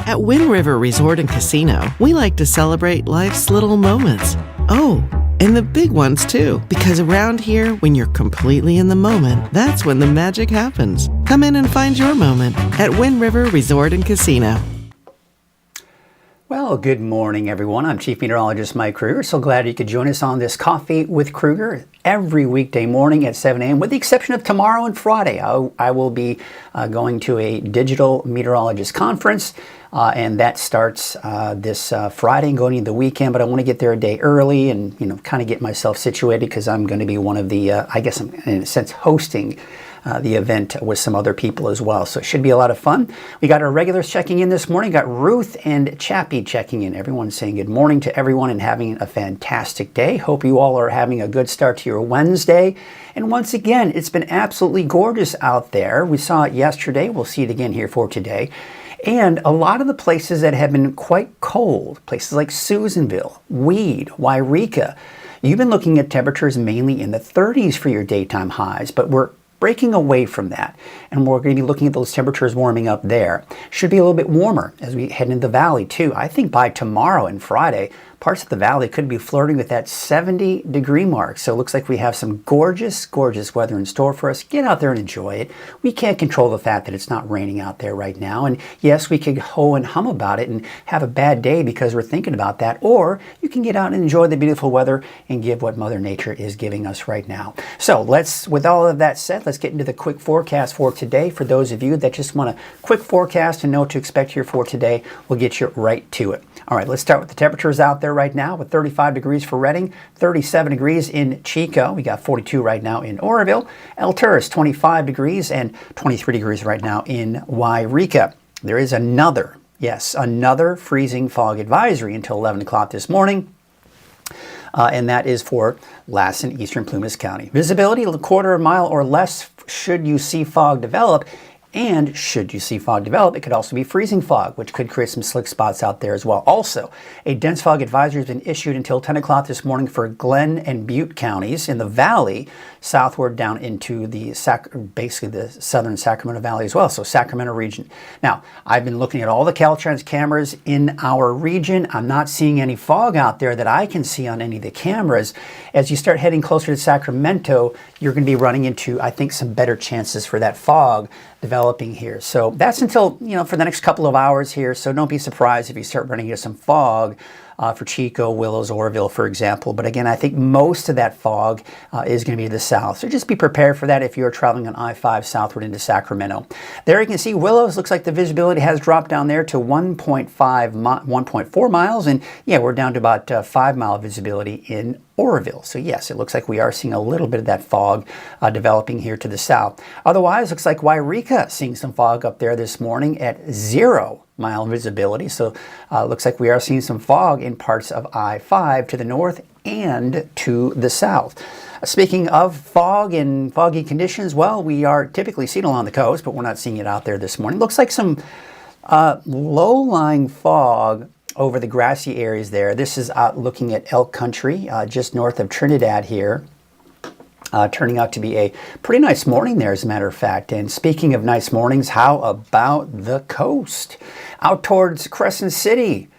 At Wind River Resort and Casino, we like to celebrate life's little moments. Oh, and the big ones too, because around here, when you're completely in the moment, that's when the magic happens. Come in and find your moment at Wind River Resort and Casino. Well, good morning, everyone. I'm Chief Meteorologist Mike Krueger. So glad you could join us on this Coffee with Krueger every weekday morning at 7 a.m., with the exception of tomorrow and Friday. I will be going to a digital meteorologist conference, and that starts this Friday and going into the weekend. But I want to get there a day early and, kind of get myself situated, because I'm going to be one of the, I guess I'm in a sense hosting the event with some other people as well. So it should be a lot of fun. We got our regulars checking in this morning. Got Ruth and Chappie checking in. Everyone's saying good morning to everyone and having a fantastic day. Hope you all are having a good start to your Wednesday. And once again, it's been absolutely gorgeous out there. We saw it yesterday. We'll see it again here for today. And a lot of the places that have been quite cold, places like Susanville, Weed, Wairika, you've been looking at temperatures mainly in the 30s for your daytime highs, but we're breaking away from that, and we're going to be looking at those temperatures warming up there. Should be a little bit warmer as we head into the valley too. I think by tomorrow and Friday, parts of the valley could be flirting with that 70-degree mark. So it looks like we have some gorgeous, gorgeous weather in store for us. Get out there and enjoy it. We can't control the fact that it's not raining out there right now. And yes, we could ho and hum about it and have a bad day because we're thinking about that. Or you can get out and enjoy the beautiful weather and give what Mother Nature is giving us right now. So with all of that said, let's get into the quick forecast for today. For those of you that just want a quick forecast and know what to expect here for today, we'll get you right to it. All right, let's start with the temperatures out there right now, with 35 degrees for Redding, 37 degrees in Chico. We got 42 right now in Oroville. El Turris, 25 degrees, and 23 degrees right now in Wairika. There is another freezing fog advisory until 11 o'clock this morning. And that is for Lassen, Eastern Plumas County. Visibility, a quarter of a mile or less should you see fog develop. And should you see fog develop, it could also be freezing fog, which could create some slick spots out there as well. Also, a dense fog advisory has been issued until 10 o'clock this morning for Glenn and Butte counties in the valley, southward down into basically the southern Sacramento Valley as well, so Sacramento region. Now, I've been looking at all the Caltrans cameras in our region. I'm not seeing any fog out there that I can see on any of the cameras. As you start heading closer to Sacramento, you're going to be running into, I think, some better chances for that fog developing here. So that's until, for the next couple of hours here. So don't be surprised if you start running into some fog for Chico, Willows, Oroville, for example. But again, I think most of that fog is going to be to the south. So just be prepared for that if you're traveling on I-5 southward into Sacramento. There you can see Willows. Looks like the visibility has dropped down there to 1.4 miles. And yeah, we're down to about 5-mile visibility in Oroville. So yes, it looks like we are seeing a little bit of that fog developing here to the south. Otherwise, looks like Wairika seeing some fog up there this morning at 0-mile visibility. So looks like we are seeing some fog in parts of I-5 to the north and to the south. Speaking of fog and foggy conditions, well, we are typically seeing along the coast, but we're not seeing it out there this morning. Looks like some low-lying fog over the grassy areas there. This is looking at Elk Country, just north of Trinidad here. Turning out to be a pretty nice morning there, as a matter of fact. And speaking of nice mornings, how about the coast? Out towards Crescent City.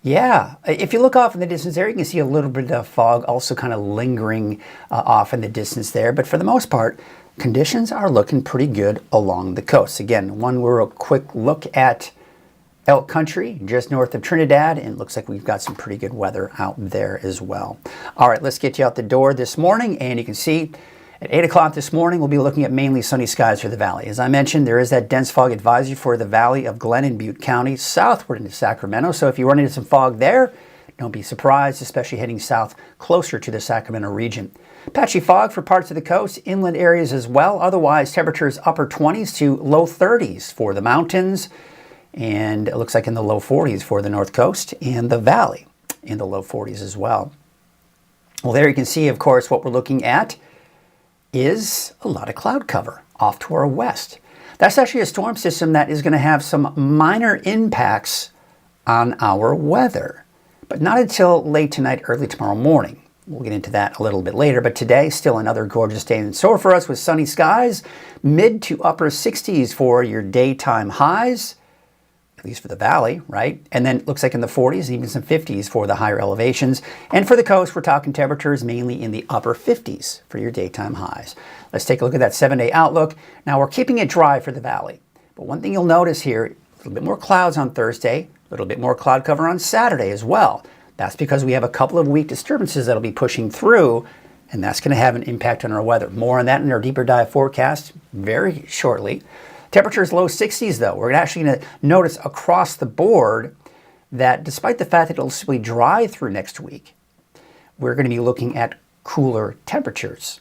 Yeah, if you look off in the distance there, you can see a little bit of fog also kind of lingering off in the distance there. But for the most part, conditions are looking pretty good along the coast. Again, one real quick look at Elk Country, just north of Trinidad, and it looks like we've got some pretty good weather out there as well. All right, let's get you out the door this morning, and you can see at 8 o'clock this morning, we'll be looking at mainly sunny skies for the valley. As I mentioned, there is that dense fog advisory for the valley of Glenn and Butte County, southward into Sacramento. So if you run into some fog there, Don't be surprised, especially heading south closer to the Sacramento region. Patchy fog for parts of the coast, inland areas as well. Otherwise, temperatures upper 20s to low 30s for the mountains. And it looks like in the low 40s for the north coast and the valley in the low 40s as well. Well, there you can see, of course, what we're looking at is a lot of cloud cover off to our west. That's actually a storm system that is going to have some minor impacts on our weather, but not until late tonight, early tomorrow morning. We'll get into that a little bit later, but today, still another gorgeous day in store for us with sunny skies, mid to upper 60s for your daytime highs, at least for the valley, right? And then it looks like in the 40s, even some 50s for the higher elevations. And for the coast, we're talking temperatures mainly in the upper 50s for your daytime highs. Let's take a look at that 7-day outlook. Now, we're keeping it dry for the valley. But one thing you'll notice here, a little bit more clouds on Thursday, a little bit more cloud cover on Saturday as well. That's because we have a couple of weak disturbances that'll be pushing through, and that's going to have an impact on our weather. More on that in our deeper dive forecast very shortly. Temperatures low 60s though. We're actually going to notice across the board that despite the fact that it'll simply dry through next week, we're going to be looking at cooler temperatures.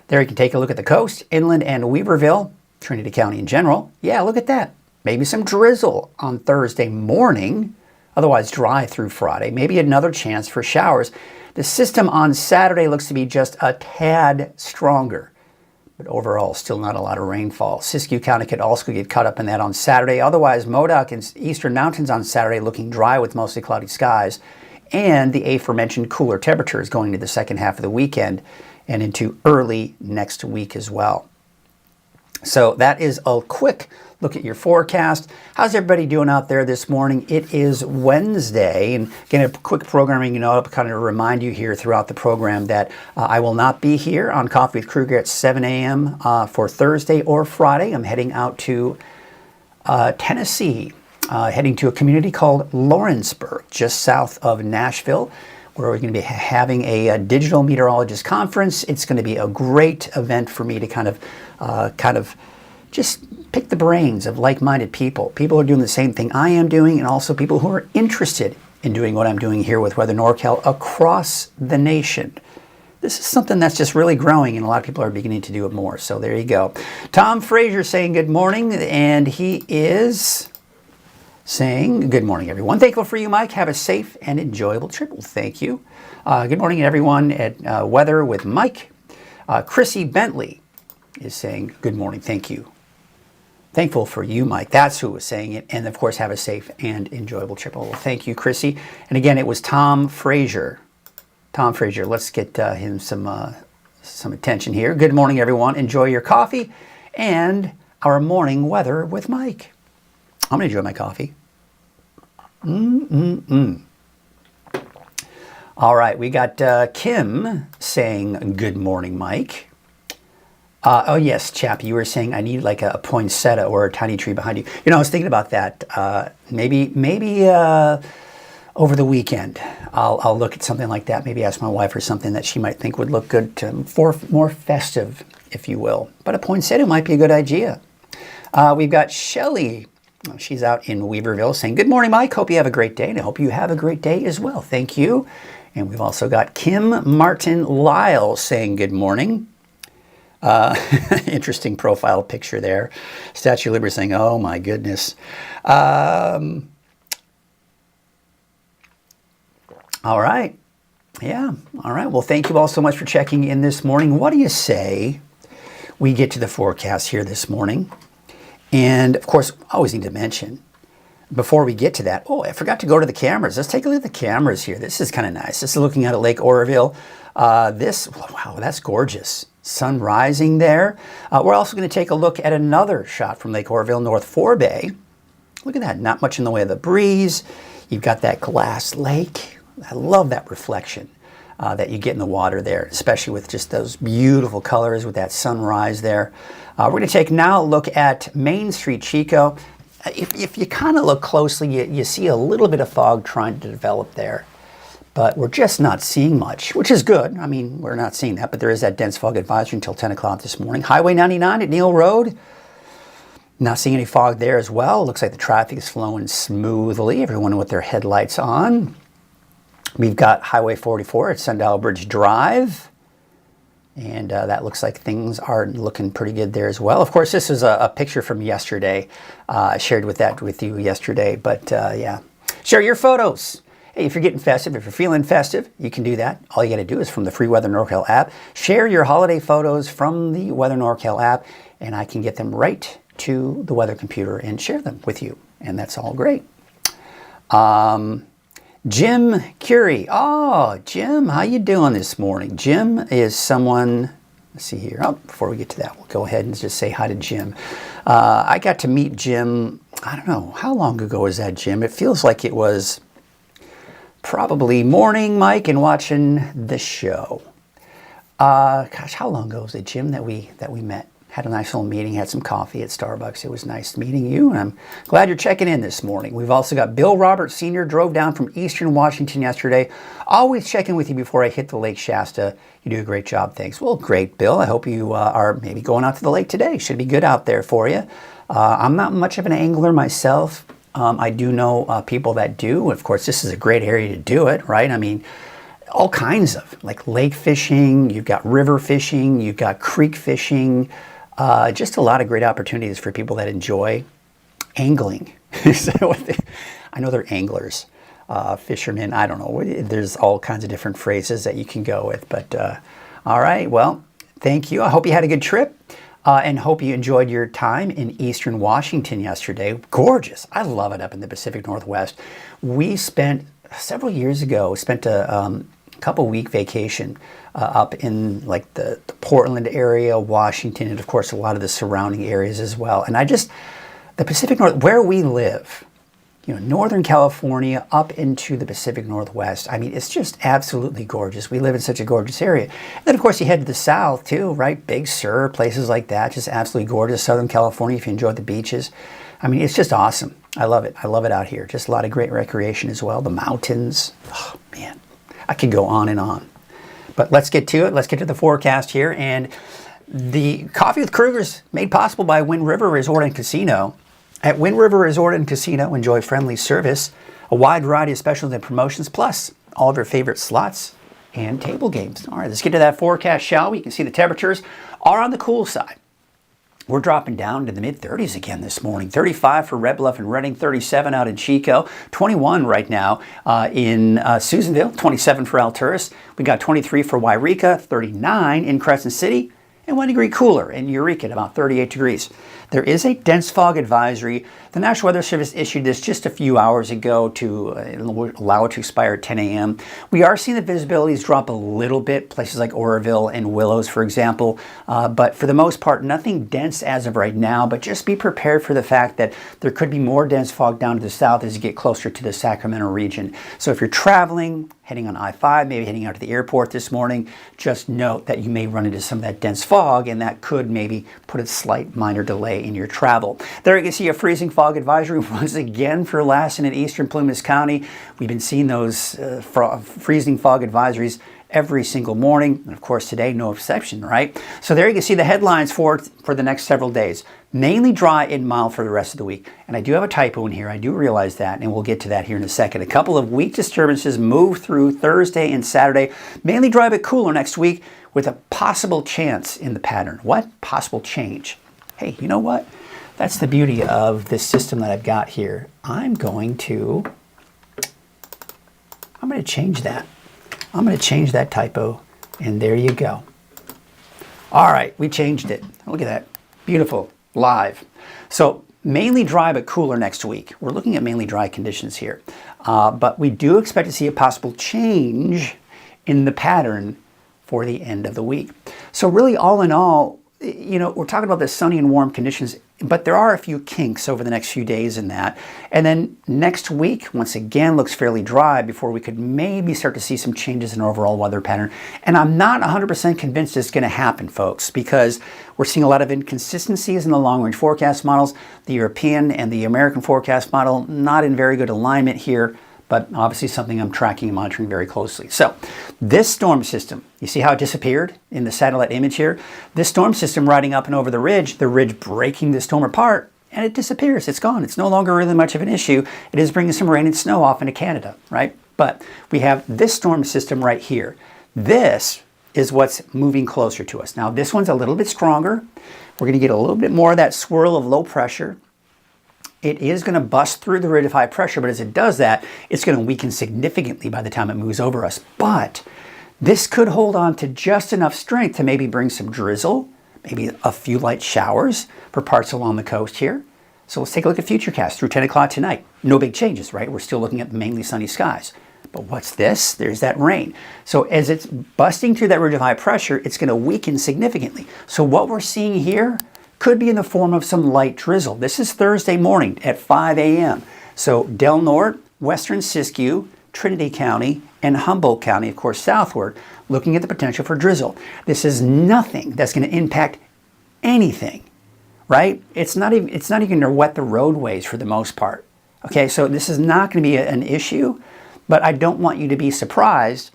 There you can take a look at the coast, inland and Weaverville, Trinity County in general. Yeah, look at that. Maybe some drizzle on Thursday morning, otherwise dry through Friday. Maybe another chance for showers. The system on Saturday looks to be just a tad stronger, but overall still not a lot of rainfall. Siskiyou County could also get caught up in that on Saturday. Otherwise, Modoc and Eastern Mountains on Saturday looking dry with mostly cloudy skies, and the aforementioned cooler temperatures going into the second half of the weekend and into early next week as well. So that is a quick look at your forecast. How's everybody doing out there this morning? It is Wednesday, and again, a quick programming note, kind of remind you here throughout the program that I will not be here on Coffee with Krueger at 7 a.m. For Thursday or Friday. I'm heading out to Tennessee, heading to a community called Lawrenceburg, just south of Nashville, where we're going to be having a digital meteorologist conference. It's going to be a great event for me to kind of just pick the brains of like-minded people who are doing the same thing I am doing, and also people who are interested in doing what I'm doing here with Weather NorCal across the nation. This is something that's just really growing, and a lot of people are beginning to do it more. So there you go. Tom Frazier saying good morning, and he is saying, good morning, everyone. Thankful for you, Mike. Have a safe and enjoyable trip. Well, thank you. Good morning, everyone, at Weather with Mike. Chrissy Bentley is saying, good morning, thank you. Thankful for you, Mike. That's who was saying it. And, of course, have a safe and enjoyable trip. Well, thank you, Chrissy. And, again, it was Tom Frazier. Tom Frazier, let's get him some attention here. Good morning, everyone. Enjoy your coffee and our morning weather with Mike. I'm going to enjoy my coffee. All right, we got Kim saying, good morning, Mike. Oh, yes, Chap, you were saying I need like a poinsettia or a tiny tree behind you. You know, I was thinking about that. Maybe over the weekend, I'll look at something like that. Maybe ask my wife for something that she might think would look good for more festive, if you will. But a poinsettia might be a good idea. We've got Shelley. She's out in Weaverville saying, good morning, Mike. Hope you have a great day, and I hope you have a great day as well. Thank you. And we've also got Kim Martin Lyle saying good morning. Interesting profile picture there. Statue of Liberty saying, oh my goodness. All right. Yeah. All right. Well, thank you all so much for checking in this morning. What do you say we get to the forecast here this morning? And of course, I always need to mention before we get to that, oh, I forgot to go to the cameras. Let's take a look at the cameras here. This is kind of nice. This is looking out at Lake Oroville. Wow, that's gorgeous. Sun rising there. We're also going to take a look at another shot from Lake Oroville, North Forebay. Look at that. Not much in the way of the breeze. You've got that glass lake. I love that reflection that you get in the water there, especially with just those beautiful colors with that sunrise there. We're going to take now a look at Main Street, Chico. If you kind of look closely, you see a little bit of fog trying to develop there. But we're just not seeing much, which is good. I mean, we're not seeing that, but there is that dense fog advisory until 10 o'clock this morning. Highway 99 at Neal Road. Not seeing any fog there as well. Looks like the traffic is flowing smoothly. Everyone with their headlights on. We've got Highway 44 at Sundial Bridge Drive. And that looks like things are looking pretty good there as well. Of course, this is a picture from yesterday. I shared with you yesterday. But yeah, share your photos. Hey, if you're getting festive, if you're feeling festive, you can do that. All you got to do is from the free Weather NorCal app, share your holiday photos from the Weather NorCal app, and I can get them right to the weather computer and share them with you. And that's all great. Jim Curie. Oh, Jim, how you doing this morning? Jim is someone, let's see here. Oh, before we get to that, we'll go ahead and just say hi to Jim. I got to meet Jim, I don't know, how long ago was that, Jim? It feels like it was probably morning, Mike, and watching the show. Gosh, how long ago was it, Jim, that we met? Had a nice little meeting, had some coffee at Starbucks. It was nice meeting you, and I'm glad you're checking in this morning. We've also got Bill Roberts Sr. drove down from Eastern Washington yesterday. Always checking with you before I hit the Lake Shasta. You do a great job, thanks. Well, great, Bill. I hope you are maybe going out to the lake today. Should be good out there for you. I'm not much of an angler myself. I do know people that do. Of course, this is a great area to do it, right? I mean, all kinds of, like lake fishing, you've got river fishing, you've got creek fishing, just a lot of great opportunities for people that enjoy angling. I know they're anglers, fishermen, I don't know. There's all kinds of different phrases that you can go with. But all right, well, thank you. I hope you had a good trip and hope you enjoyed your time in Eastern Washington yesterday. Gorgeous. I love it up in the Pacific Northwest. We spent, several years ago, a couple week vacation up in like the Portland area, Washington, and of course a lot of the surrounding areas as well. And the Pacific North, where we live, Northern California up into the Pacific Northwest. I mean, it's just absolutely gorgeous. We live in such a gorgeous area. And then of course you head to the south too, right? Big Sur, places like that, just absolutely gorgeous. Southern California, if you enjoy the beaches. I mean, it's just awesome. I love it. I love it out here. Just a lot of great recreation as well. The mountains. Oh, man. I could go on and on. But let's get to it. Let's get to the forecast here. And the Coffee with Krueger's made possible by Wind River Resort and Casino. At Wind River Resort and Casino, enjoy friendly service, a wide variety of specials and promotions, plus all of your favorite slots and table games. All right, let's get to that forecast, shall we? You can see the temperatures are on the cool side. We're dropping down to the mid-30s again this morning. 35 for Red Bluff and Redding, 37 out in Chico, 21 right now in Susanville, 27 for Alturas. We got 23 for Wairika, 39 in Crescent City, and 1 degree cooler in Eureka at about 38 degrees. There is a dense fog advisory. The National Weather Service issued this just a few hours ago to allow it to expire at 10 a.m. We are seeing the visibilities drop a little bit, places like Oroville and Willows, for example. But for the most part, nothing dense as of right now. But just be prepared for the fact that there could be more dense fog down to the south as you get closer to the Sacramento region. So if you're traveling, heading on I-5, maybe heading out to the airport this morning, just note that you may run into some of that dense fog, and that could maybe put a slight minor delay in your travel. There you can see a freezing fog advisory once again for Lassen and Eastern Plumas County. We've been seeing those freezing fog advisories every single morning, and of course today no exception, right? So there you can see the headlines for the next several days. Mainly dry and mild for the rest of the week. And I do have a typo in here, I do realize that, and we'll get to that here in a second. A couple of weak disturbances move through Thursday and Saturday. Mainly dry but cooler next week with a possible chance in the pattern. What? Possible change. Hey, you know what? That's the beauty of this system that I've got here. I'm going to change that. I'm going to change that typo, and there you go. All right, we changed it. Look at that. Beautiful. Live. So mainly dry but cooler next week. We're looking at mainly dry conditions here. But we do expect to see a possible change in the pattern for the end of the week. So really, all in all, we're talking about the sunny and warm conditions, but there are a few kinks over the next few days in that. And then next week, once again, looks fairly dry before we could maybe start to see some changes in our overall weather pattern. And I'm not 100% convinced it's going to happen, folks, because we're seeing a lot of inconsistencies in the long-range forecast models. The European and the American forecast model, not in very good alignment here, but obviously something I'm tracking and monitoring very closely. So this storm system, you see how it disappeared in the satellite image here? This storm system riding up and over the ridge breaking the storm apart, and it disappears. It's gone. It's no longer really much of an issue. It is bringing some rain and snow off into Canada, right? But we have this storm system right here. This is what's moving closer to us. Now this one's a little bit stronger. We're going to get a little bit more of that swirl of low pressure. It is going to bust through the ridge of high pressure, but as it does that, it's going to weaken significantly by the time it moves over us. But this could hold on to just enough strength to maybe bring some drizzle, maybe a few light showers for parts along the coast here. So let's take a look at Futurecast through 10 o'clock tonight. No big changes, right? We're still looking at mainly sunny skies. But what's this? There's that rain. So as it's busting through that ridge of high pressure, it's going to weaken significantly. So what we're seeing here could be in the form of some light drizzle. This is Thursday morning at 5 a.m. So Del Norte, Western Siskiyou, Trinity County, and Humboldt County, of course, southward, looking at the potential for drizzle. This is nothing that's going to impact anything, right? It's not even going to wet the roadways for the most part. Okay, so this is not going to be an issue, but I don't want you to be surprised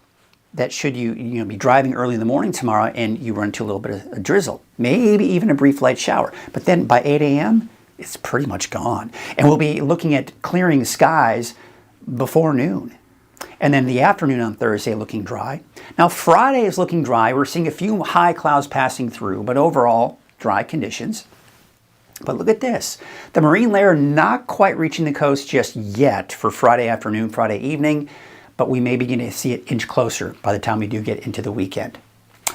that should you be driving early in the morning tomorrow and you run into a little bit of a drizzle, maybe even a brief light shower. But then by 8 a.m., it's pretty much gone. And we'll be looking at clearing skies before noon. And then the afternoon on Thursday looking dry. Now Friday is looking dry. We're seeing a few high clouds passing through, but overall dry conditions. But look at this. The marine layer not quite reaching the coast just yet for Friday afternoon, Friday evening, but we may begin to see it inch closer by the time we do get into the weekend.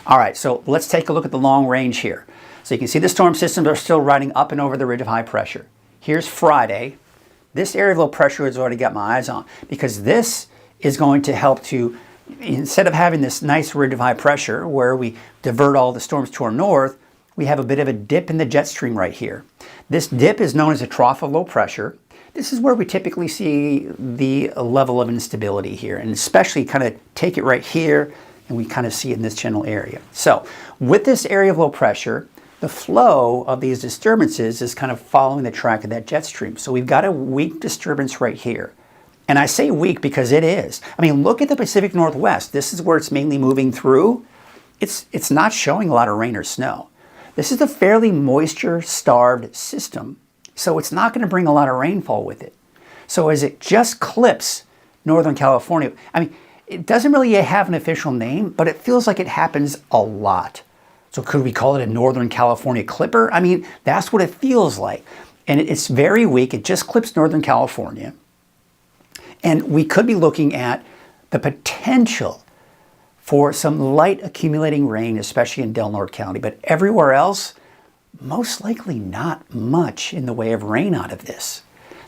All right, so let's take a look at the long range here. So you can see the storm systems are still riding up and over the ridge of high pressure. Here's Friday. This area of low pressure has already got my eyes on because this is going to help to, instead of having this nice ridge of high pressure where we divert all the storms to our north, we have a bit of a dip in the jet stream right here. This dip is known as a trough of low pressure. This is where we typically see the level of instability here, and especially kind of take it right here, and we kind of see it in this general area. So with this area of low pressure, the flow of these disturbances is kind of following the track of that jet stream. So we've got a weak disturbance right here. And I say weak because it is. I mean, look at the Pacific Northwest. This is where it's mainly moving through. It's not showing a lot of rain or snow. This is a fairly moisture-starved system, so it's not going to bring a lot of rainfall with it. So as it just clips Northern California, I mean, it doesn't really have an official name, but it feels like it happens a lot. So could we call it a Northern California clipper? I mean, that's what it feels like. And it's very weak. It just clips Northern California. And we could be looking at the potential for some light accumulating rain, especially in Del Norte County. But everywhere else, most likely not much in the way of rain out of this.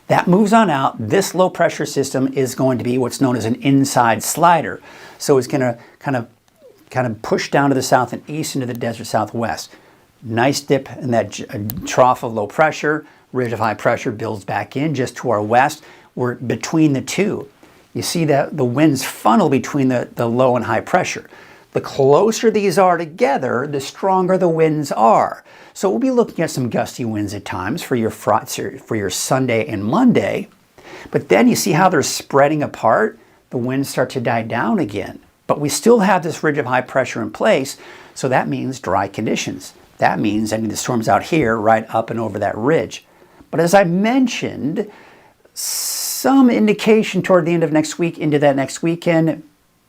That moves on out. This low pressure system is going to be what's known as an inside slider. So it's going to kind of push down to the south and east into the desert southwest. Nice dip in that trough of low pressure. Ridge of high pressure builds back in just to our west. We're between the two. You see that the winds funnel between the low and high pressure. The closer these are together, the stronger the winds are. So we'll be looking at some gusty winds at times for your Sunday and Monday. But then you see how they're spreading apart. The winds start to die down again. But we still have this ridge of high pressure in place. So that means dry conditions. That means any of the storms out here right up and over that ridge. But as I mentioned, some indication toward the end of next week into that next weekend,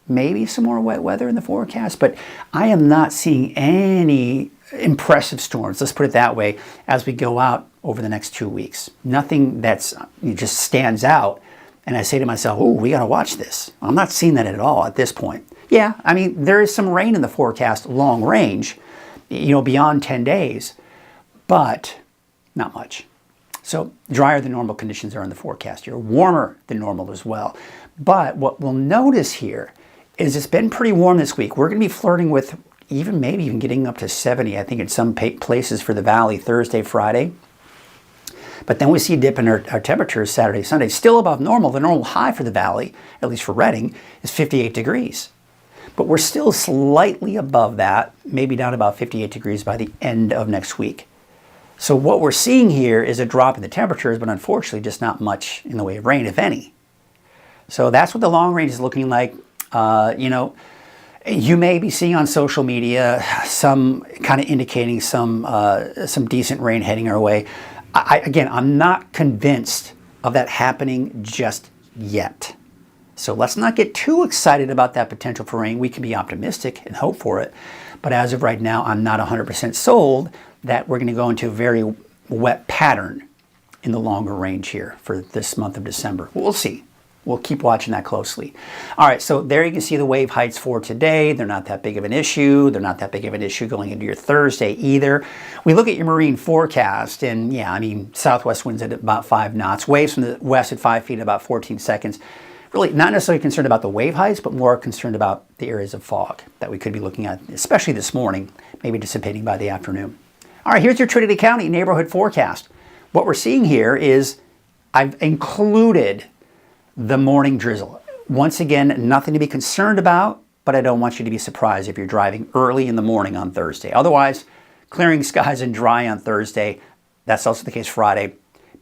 maybe some more wet weather in the forecast, but I am not seeing any impressive storms, let's put it that way, as we go out over the next 2 weeks. Nothing that's just stands out, and I say to myself, oh, we got to watch this. I'm not seeing that at all at this point. Yeah, I mean, there is some rain in the forecast long range, beyond 10 days, but not much. So drier than normal conditions are in the forecast here, warmer than normal as well. But what we'll notice here is it's been pretty warm this week. We're going to be flirting with maybe even getting up to 70, I think, in some places for the valley Thursday, Friday. But then we see a dip in our temperatures Saturday, Sunday, still above normal. The normal high for the valley, at least for Redding, is 58 degrees. But we're still slightly above that, maybe down about 58 degrees by the end of next week. So what we're seeing here is a drop in the temperatures, but unfortunately just not much in the way of rain, if any. So that's what the long range is looking like. You may be seeing on social media some kind of indicating some decent rain heading our way. I'm not convinced of that happening just yet. So let's not get too excited about that potential for rain. We can be optimistic and hope for it. But as of right now, I'm not 100% sold that we're going to go into a very wet pattern in the longer range here for this month of December. We'll see. We'll keep watching that closely. All right, so there you can see the wave heights for today. They're not that big of an issue. They're not that big of an issue going into your Thursday either. We look at your marine forecast, and yeah, I mean, southwest winds at about 5 knots. Waves from the west at 5 feet at about 14 seconds. Really not necessarily concerned about the wave heights, but more concerned about the areas of fog that we could be looking at, especially this morning, maybe dissipating by the afternoon. All right, here's your Trinity County neighborhood forecast. What we're seeing here is I've included the morning drizzle. Once again, nothing to be concerned about, but I don't want you to be surprised if you're driving early in the morning on Thursday. Otherwise, clearing skies and dry on Thursday. That's also the case Friday.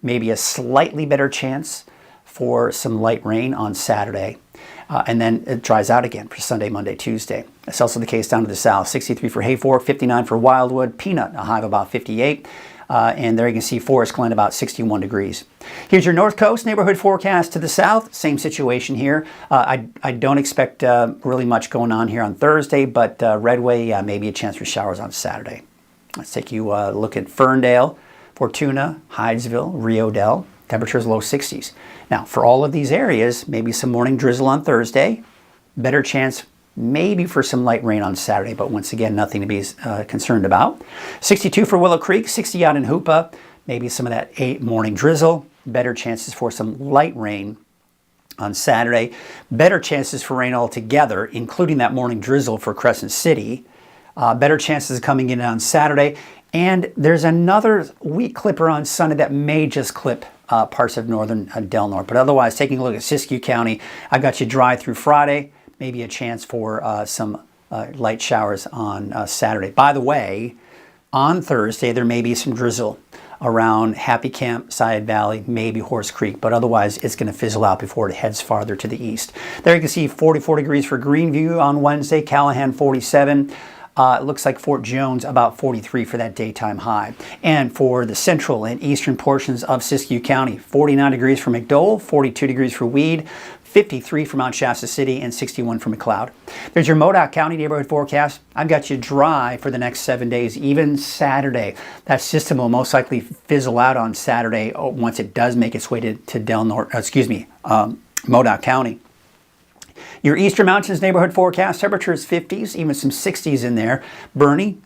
Maybe a slightly better chance for some light rain on Saturday. And then it dries out again for Sunday, Monday, Tuesday. That's also the case down to the south. 63 for Hayfork, 59 for Wildwood, Peanut, a high of about 58. And there you can see Forest Glen about 61 degrees. Here's your North Coast neighborhood forecast to the south. Same situation here. I don't expect really much going on here on Thursday, but Redway, maybe a chance for showers on Saturday. Let's take you a look at Ferndale, Fortuna, Hydesville, Rio Dell. Temperatures low 60s. Now, for all of these areas, maybe some morning drizzle on Thursday. Better chance maybe for some light rain on Saturday, but once again, nothing to be concerned about. 62 for Willow Creek, 60 out in Hoopa. Maybe some of that morning drizzle. Better chances for some light rain on Saturday. Better chances for rain altogether, including that morning drizzle for Crescent City. Better chances coming in on Saturday. And there's another weak clipper on Sunday that may just clip parts of northern Del Norte. But otherwise, taking a look at Siskiyou County, I got you dry through Friday. Maybe a chance for some light showers on Saturday. By the way, on Thursday, there may be some drizzle around Happy Camp, Syed Valley, maybe Horse Creek, but otherwise it's going to fizzle out before it heads farther to the east. There you can see 44 degrees for Greenview on Wednesday, Callahan 47. It looks like Fort Jones about 43 for that daytime high. And for the central and eastern portions of Siskiyou County, 49 degrees for McDowell, 42 degrees for Weed, 53 for Mount Shasta City, and 61 for McLeod. There's your Modoc County neighborhood forecast. I've got you dry for the next 7 days, even Saturday. That system will most likely fizzle out on Saturday once it does make its way to Modoc County. Your Eastern Mountains neighborhood forecast, temperatures 50s, even some 60s in there. Bernie,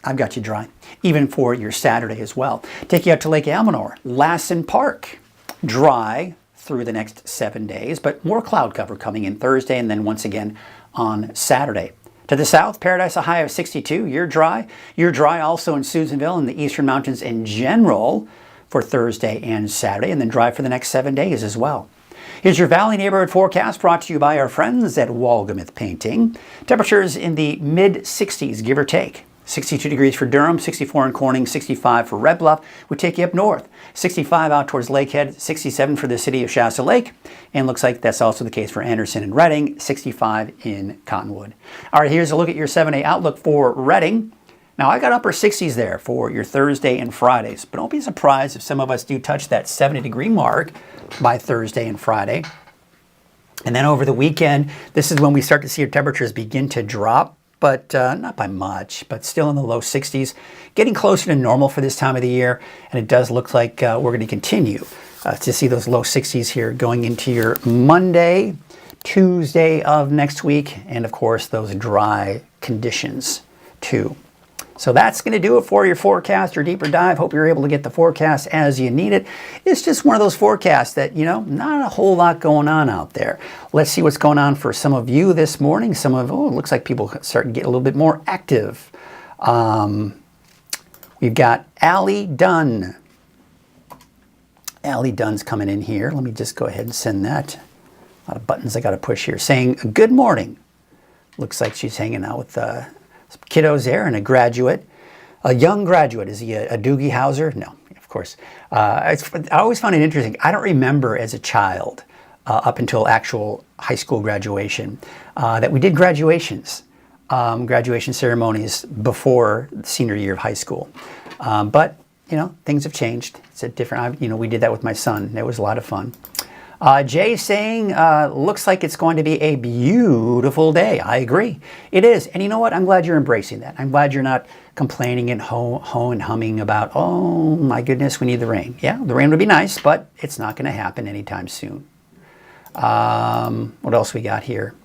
I've got you dry, even for your Saturday as well. Take you out to Lake Almanor, Lassen Park, dry through the next 7 days, but more cloud cover coming in Thursday and then once again on Saturday. To the south, Paradise, a high of 62. You're dry. You're dry also in Susanville and the Eastern Mountains in general for Thursday and Saturday, and then dry for the next 7 days as well. Here's your Valley neighborhood forecast brought to you by our friends at Walgamuth Painting. Temperatures in the mid-60s, give or take. 62 degrees for Durham, 64 in Corning, 65 for Red Bluff. We take you up north. 65 out towards Lakehead, 67 for the city of Shasta Lake. And looks like that's also the case for Anderson and Redding, 65 in Cottonwood. All right, here's a look at your 7-day outlook for Redding. Now, I got upper 60s there for your Thursday and Fridays, but don't be surprised if some of us do touch that 70-degree mark by Thursday and Friday. And then over the weekend, this is when we start to see your temperatures begin to drop, but not by much, but still in the low 60s, getting closer to normal for this time of the year. And it does look like we're going to continue to see those low 60s here going into your Monday, Tuesday of next week, and of course, those dry conditions too. So that's going to do it for your forecast, your deeper dive. Hope you're able to get the forecast as you need it. It's just one of those forecasts that, not a whole lot going on out there. Let's see what's going on for some of you this morning. It looks like people starting to get a little bit more active. We've got Allie Dunn. Allie Dunn's coming in here. Let me just go ahead and send that. A lot of buttons I got to push here. Saying good morning. Looks like she's hanging out with some kiddos there and a graduate, a young graduate. Is he a Doogie Howser? No, of course. I always found it interesting. I don't remember as a child, up until actual high school graduation, that we did graduation ceremonies before the senior year of high school. But things have changed. It's a different. We did that with my son. It was a lot of fun. Jay saying, looks like it's going to be a beautiful day. I agree. It is. And you know what? I'm glad you're embracing that. I'm glad you're not complaining and humming about, oh my goodness, we need the rain. Yeah, the rain would be nice, but it's not going to happen anytime soon. What else we got here?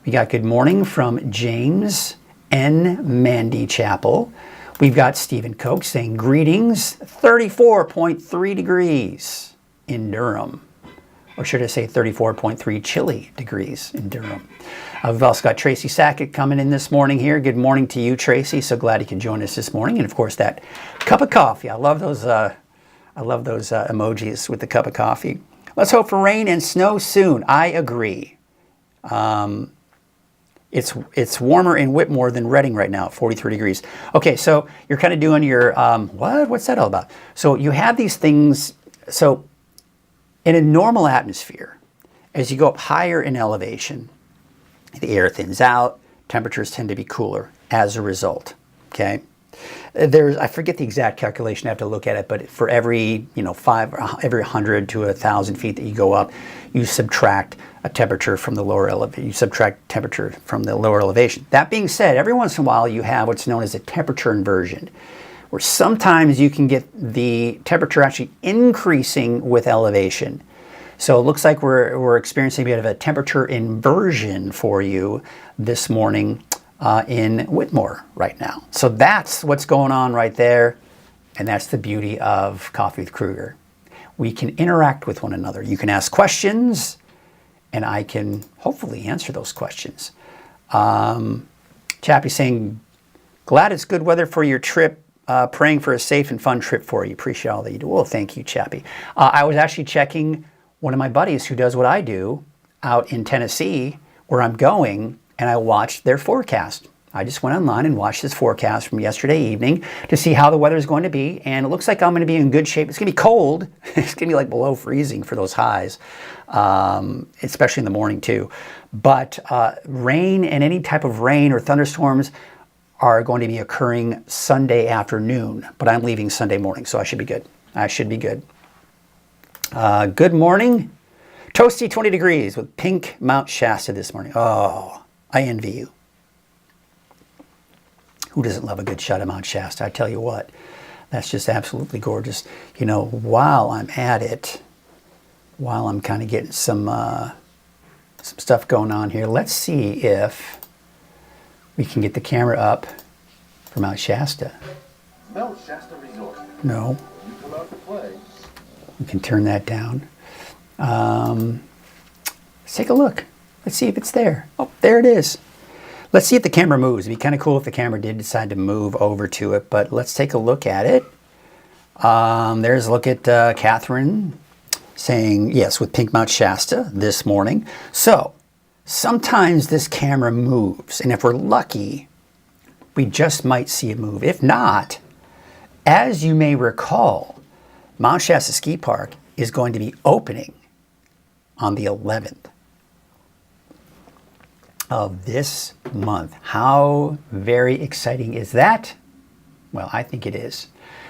We got good morning from James N. Mandy Chapel. We've got Stephen Koch saying greetings, 34.3 degrees in Durham. Or should I say 34.3 chilly degrees in Durham. We've also got Tracy Sackett coming in this morning here. Good morning to you, Tracy. So glad you could join us this morning. And of course, that cup of coffee. I love those emojis with the cup of coffee. Let's hope for rain and snow soon. I agree. It's warmer in Whitmore than Reading right now, 43 degrees. Okay, so you're kind of doing your, what's that all about? So you have these things, so in a normal atmosphere, as you go up higher in elevation, the air thins out, temperatures tend to be cooler as a result, okay? I forget the exact calculation, I have to look at it, but for every, every 100 to 1,000 feet that you go up, you subtract a temperature from the lower elevation. You subtract temperature from the lower elevation. That being said, every once in a while you have what's known as a temperature inversion, where sometimes you can get the temperature actually increasing with elevation. So it looks like we're experiencing a bit of a temperature inversion for you this morning in Whitmore right now. So that's what's going on right there, and that's the beauty of Coffee with Krueger. We can interact with one another. You can ask questions, and I can hopefully answer those questions. Chappie saying, glad it's good weather for your trip. Praying for a safe and fun trip for you. Appreciate all that you do. Well, thank you, Chappie. I was actually checking one of my buddies who does what I do out in Tennessee, where I'm going, and I watched their forecast. I just went online and watched his forecast from yesterday evening to see how the weather is going to be, and it looks like I'm going to be in good shape. It's going to be cold. It's going to be like below freezing for those highs, especially in the morning too. But rain and any type of rain or thunderstorms are going to be occurring Sunday afternoon, but I'm leaving Sunday morning, so I should be good. I should be good. Good morning. Toasty 20 degrees with pink Mount Shasta this morning. Oh, I envy you. Who doesn't love a good shot of Mount Shasta? I tell you what, that's just absolutely gorgeous. You know, while I'm at it, while I'm kind of getting some stuff going on here, let's see if we can get the camera up for Mount Shasta. Mount Shasta Resort. No. You come out to play. We can turn that down. Let's take a look. Let's see if it's there. Oh, there it is. Let's see if the camera moves. It'd be kind of cool if the camera did decide to move over to it, but let's take a look at it. There's a look at Catherine saying, yes, with pink Mount Shasta this morning. So, sometimes this camera moves, and if we're lucky, we just might see it move. If not, as you may recall, Mount Shasta Ski Park is going to be opening on the 11th of this month. How very exciting is that? Well, I think it is.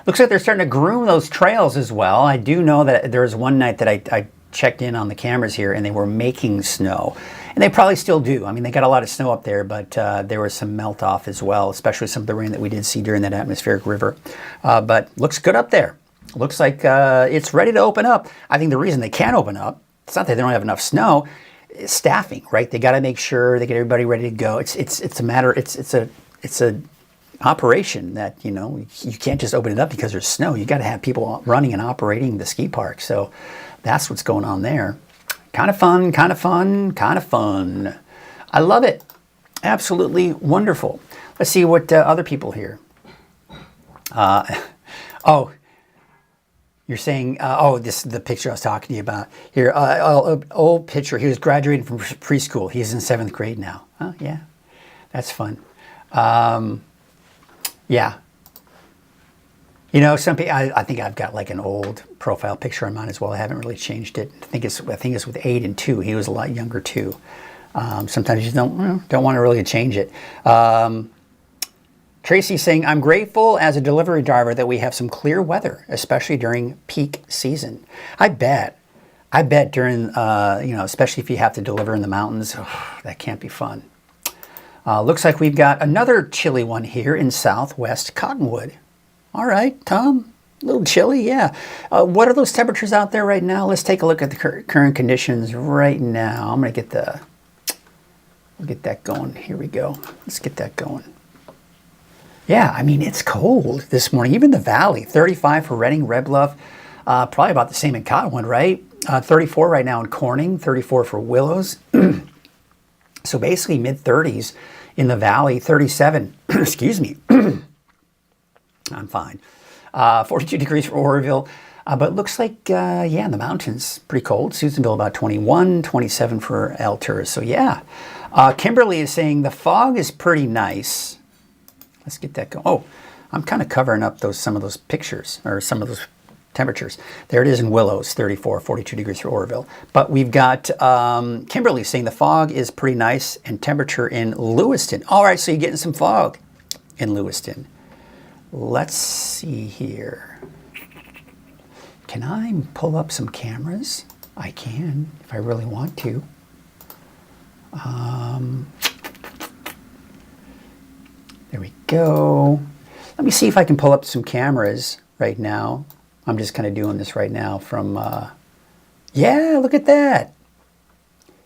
Looks like they're starting to groom those trails as well. I do know that there was one night that I checked in on the cameras here and they were making snow. And they probably still do. I mean, they got a lot of snow up there, but there was some melt off as well, especially some of the rain that we did see during that atmospheric river. But looks good up there. Looks like it's ready to open up. I think the reason they can't open up, it's not that they don't have enough snow, it's staffing, right? They got to make sure they get everybody ready to go. It's a matter, it's a operation that, you know, you can't just open it up because there's snow. You got to have people running and operating the ski park. So that's what's going on there. Kind of fun, kind of fun, kind of fun. I love it. Absolutely wonderful. Let's see what other people here. Oh, you're saying, this is the picture I was talking to you about. Here, old picture. He was graduating from preschool. He's in 7th grade now. Oh, yeah. That's fun. Yeah. You know, some people, I think I've got like an old profile picture on mine as well. I haven't really changed it. I think it's with 8 and 2. He was a lot younger too. Sometimes you don't want to really change it. Tracy's saying, I'm grateful as a delivery driver that we have some clear weather, especially during peak season. I bet. I bet during, especially if you have to deliver in the mountains, that can't be fun. Looks like we've got another chilly one here in southwest Cottonwood. All right, Tom, a little chilly, yeah. What are those temperatures out there right now? Let's take a look at the current conditions right now. I'm going to we'll get that going. Here we go. Let's get that going. Yeah, I mean, it's cold this morning. Even the valley, 35 for Redding, Red Bluff, probably about the same in Cottonwood, right? 34 right now in Corning, 34 for Willows. So basically mid-30s in the valley, 37, excuse me. I'm fine. 42 degrees for Oroville. But it looks like, in the mountains, pretty cold. Susanville about 21, 27 for Altura. So yeah. Kimberly is saying the fog is pretty nice. Let's get that going. Oh, I'm kind of covering up some of those pictures, or some of those temperatures. There it is in Willows, 34, 42 degrees for Oroville. But we've got Kimberly saying the fog is pretty nice, and temperature in Lewiston. All right, so you're getting some fog in Lewiston. Let's see here. Can I pull up some cameras? I can, if I really want to. There we go. Let me see if I can pull up some cameras right now. I'm just kind of doing this right now from, yeah, look at that.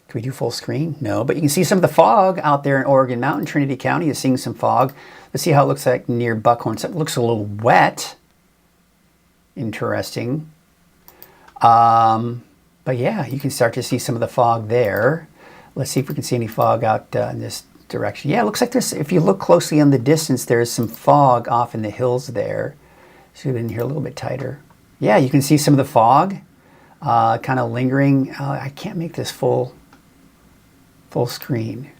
Can we do full screen? No, but you can see some of the fog out there in Oregon Mountain. Trinity County is seeing some fog. Let's see how it looks like near Buckhorn. So it looks a little wet. Interesting. But yeah, you can start to see some of the fog there. Let's see if we can see any fog out in this direction. Yeah, it looks like there's, if you look closely in the distance, there's some fog off in the hills there. Zoom in here a little bit tighter. Yeah, you can see some of the fog kind of lingering. I can't make this full screen.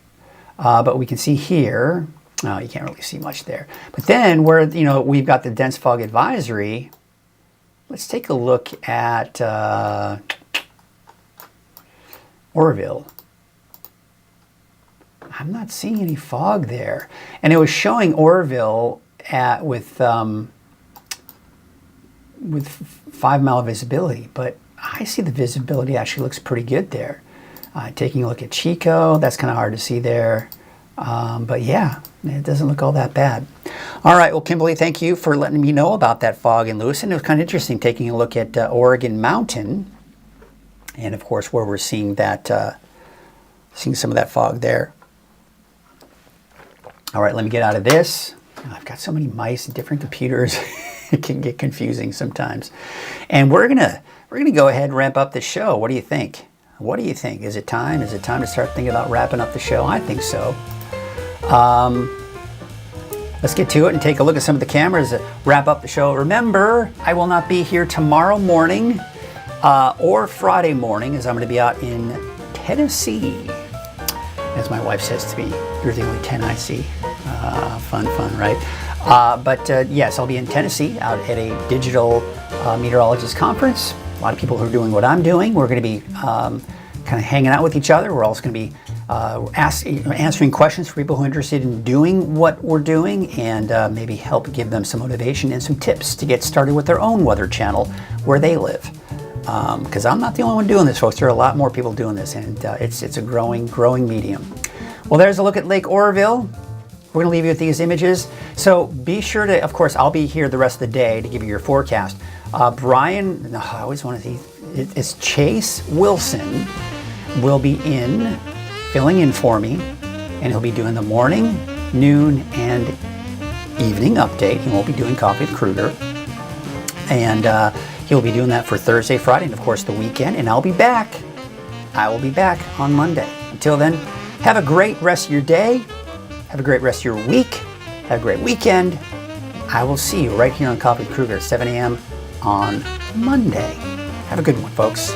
But we can see here, you can't really see much there. But then where, we've got the dense fog advisory, let's take a look at Oroville. I'm not seeing any fog there. And it was showing Oroville with 5-mile visibility, but I see the visibility actually looks pretty good there. Taking a look at Chico, that's kind of hard to see there. But yeah, it doesn't look all that bad. All right, well, Kimberly, thank you for letting me know about that fog in Lewiston. It was kind of interesting taking a look at Oregon Mountain, and of course where we're seeing that, seeing some of that fog there. All right, let me get out of this. I've got so many mice and different computers. It can get confusing sometimes. And we're gonna go ahead and wrap up the show. What do you think? What do you think? Is it time? Is it time to start thinking about wrapping up the show? I think so. Let's get to it and take a look at some of the cameras that wrap up the show. Remember, I will not be here tomorrow morning or Friday morning, as I'm going to be out in Tennessee. As my wife says to me, you're the only 10 I see. Fun, right? But yes, I'll be in Tennessee out at a digital meteorologist conference. A lot of people who are doing what I'm doing. We're going to be kind of hanging out with each other. We're also going to be answering questions for people who are interested in doing what we're doing, and maybe help give them some motivation and some tips to get started with their own weather channel where they live. Because I'm not the only one doing this, folks. There are a lot more people doing this, and it's a growing medium. Well, there's a look at Lake Oroville. We're going to leave you with these images. So be sure to, of course, I'll be here the rest of the day to give you your forecast. Brian, I always want to see, it's Chase Wilson will be filling in for me, and he'll be doing the morning, noon, and evening update. He won't be doing Coffee with Krueger. And he'll be doing that for Thursday, Friday, and of course the weekend. And I'll be back. I will be back on Monday. Until then, have a great rest of your day. Have a great rest of your week. Have a great weekend. I will see you right here on Coffee with Krueger at 7 a.m. on Monday. Have a good one, folks.